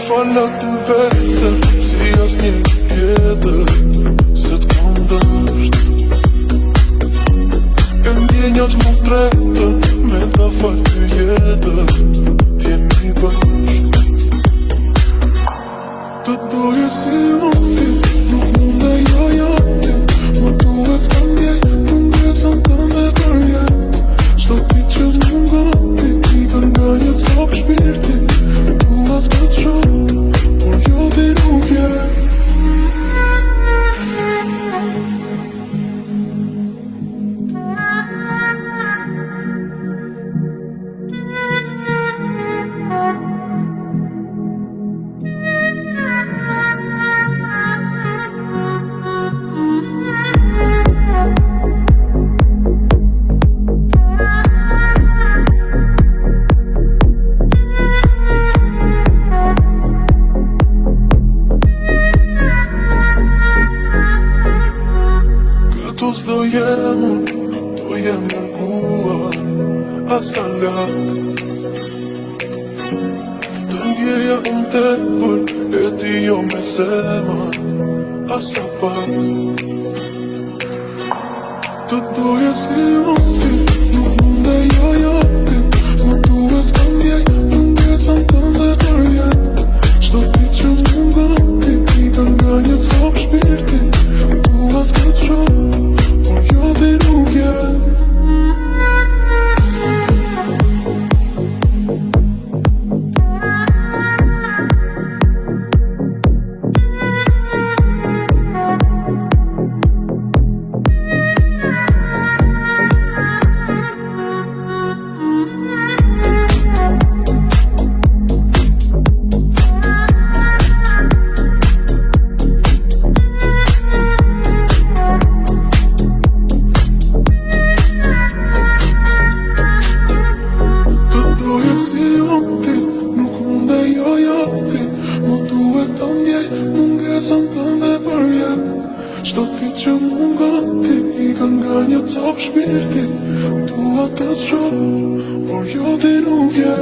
Fala të vetër, si as një tjetër, se t'kam dësht. E ndjenjat më tretë, me ta fal të jetër, t'jemi bashk. Të doje si unë, nuk mund e jajati, më duhet të ndjej, të ndjesën të ndë përjet. Shto ti që mungoti, i kën nga një cop shpirti, dua të të shoh, por jo ti nuk je. S'do jem unë, do jem nërguar asa lak. Të ndjeja unë tepër, e ti jo me zemër asa pak. Të doje si unë, nuk mund e jajati, më duhet të ndjej, të ndjesën të ndë përjet. Shto ti që mungoti, i kën nga një cop shpirti, dua të të shoh, ti nuk je. Nuk mund e jajati, më duhet të ndjej, mungesën të ndë përjet. Shto ti që mungoti, i kën nga një cop shpirti, dua të të shoh, por jo ti nuk je.